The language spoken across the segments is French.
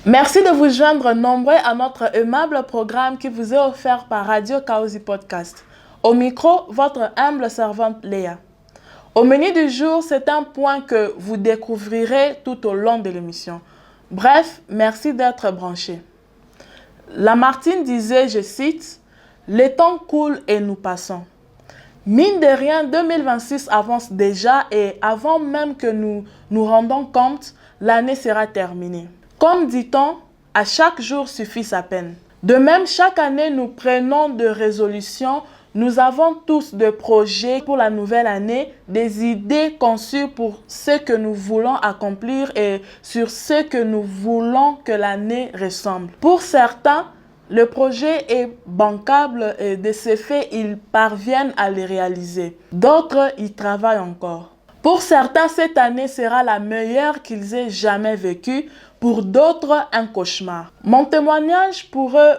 Merci de vous joindre nombreux à notre aimable programme qui vous est offert par Radio Kaosi Podcast. Au micro, votre humble servante Léa. Au menu du jour, c'est un point que vous découvrirez tout au long de l'émission. Bref, merci d'être branchés. Lamartine disait, je cite, « Les temps coulent et nous passons ». Mine de rien, 2026 avance déjà et avant même que nous nous rendons compte, l'année sera terminée. Comme dit-on, à chaque jour suffit sa peine. De même, chaque année, nous prenons de résolutions. Nous avons tous des projets pour la nouvelle année, des idées conçues pour ce que nous voulons accomplir et sur ce que nous voulons que l'année ressemble. Pour certains, le projet est bancable et de ce fait, ils parviennent à le réaliser. D'autres y travaillent encore. Pour certains, cette année sera la meilleure qu'ils aient jamais vécue. Pour d'autres, un cauchemar. Mon témoignage pourrait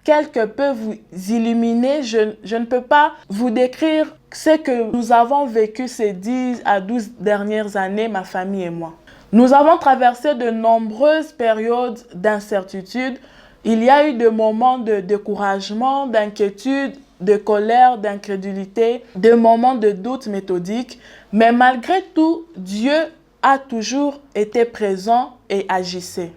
quelque peu vous illuminer. Je ne peux pas vous décrire ce que nous avons vécu ces 10 à 12 dernières années, ma famille et moi. Nous avons traversé de nombreuses périodes d'incertitude. Il y a eu des moments de découragement, d'inquiétude, de colère, d'incrédulité, des moments de doute méthodique. Mais malgré tout, Dieu a toujours été présent et agissait.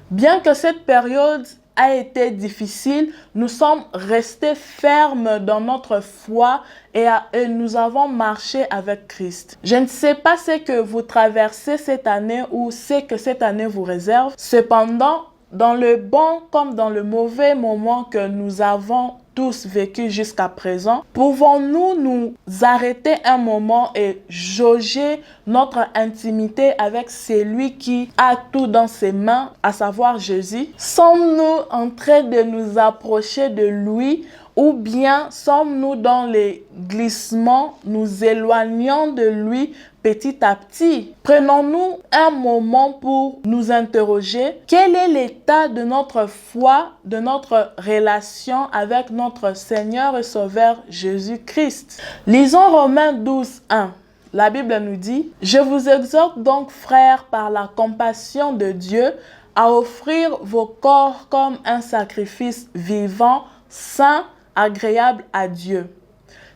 Bien que cette période a été difficile, nous sommes restés fermes dans notre foi et nous avons marché avec Christ. Je ne sais pas ce que vous traversez cette année ou ce que cette année vous réserve. Cependant, dans le bon comme dans le mauvais moment que nous avons tous vécu jusqu'à présent, pouvons-nous nous arrêter un moment et jauger notre intimité avec celui qui a tout dans ses mains, à savoir Jésus? Sommes-nous en train de nous approcher de lui ou bien sommes-nous dans les glissements, nous éloignons de lui petit à petit? Prenons-nous un moment pour nous interroger. Quel est l'état de notre foi, de notre relation avec notre Seigneur et Sauveur Jésus-Christ? Lisons Romains 12, 1. La Bible nous dit « Je vous exhorte donc, frères, par la compassion de Dieu, à offrir vos corps comme un sacrifice vivant, saint, agréable à Dieu.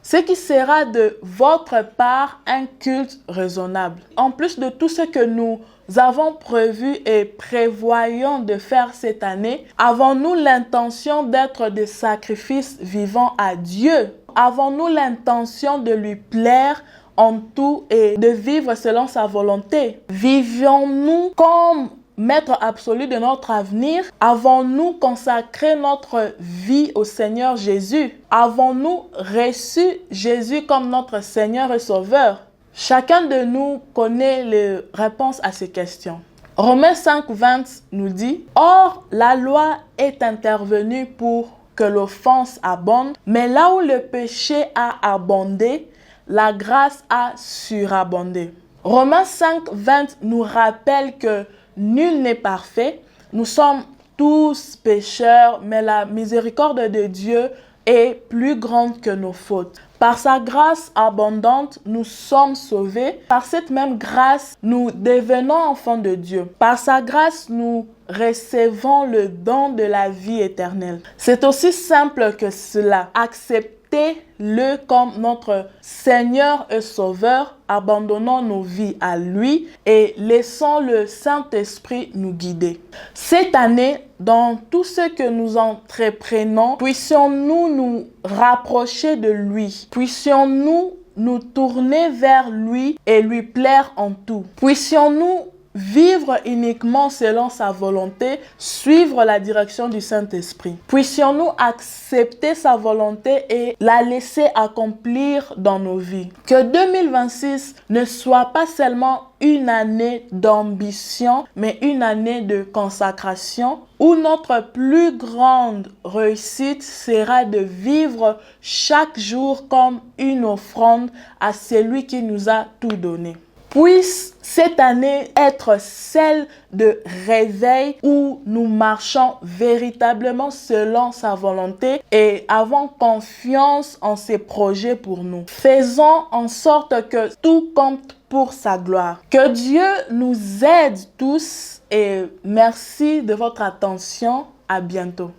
Ce qui sera de votre part un culte raisonnable. » En plus de tout ce que nous avons prévu et prévoyons de faire cette année, avons-nous l'intention d'être des sacrifices vivants à Dieu? Avons-nous l'intention de lui plaire en tout et de vivre selon sa volonté? Vivons-nous comme maître absolu de notre avenir? Avons-nous consacré notre vie au Seigneur Jésus? Avons-nous reçu Jésus comme notre Seigneur et Sauveur? Chacun de nous connaît les réponses à ces questions. Romains 5, 20 nous dit « Or, la loi est intervenue pour que l'offense abonde, mais là où le péché a abondé, la grâce a surabondé. » Romains 5, 20 nous rappelle que nul n'est parfait, nous sommes tous pécheurs, mais la miséricorde de Dieu est plus grande que nos fautes. Par sa grâce abondante, nous sommes sauvés. Par cette même grâce, nous devenons enfants de Dieu. Par sa grâce, nous recevons le don de la vie éternelle. C'est aussi simple que cela. Acceptez-le comme notre Seigneur et Sauveur, abandonnons nos vies à lui et laissons le Saint-Esprit nous guider. Cette année, dans tout ce que nous entreprenons, puissions-nous nous rapprocher de lui, puissions-nous nous tourner vers lui et lui plaire en tout. Puissions-nous vivre uniquement selon sa volonté, suivre la direction du Saint-Esprit. Puissions-nous accepter sa volonté et la laisser accomplir dans nos vies. Que 2026 ne soit pas seulement une année d'ambition, mais une année de consacration où notre plus grande réussite sera de vivre chaque jour comme une offrande à celui qui nous a tout donné. puisse cette année être celle de réveil où nous marchons véritablement selon sa volonté et avons confiance en ses projets pour nous. Faisons en sorte que tout compte pour sa gloire. Que Dieu nous aide tous et merci de votre attention. À bientôt.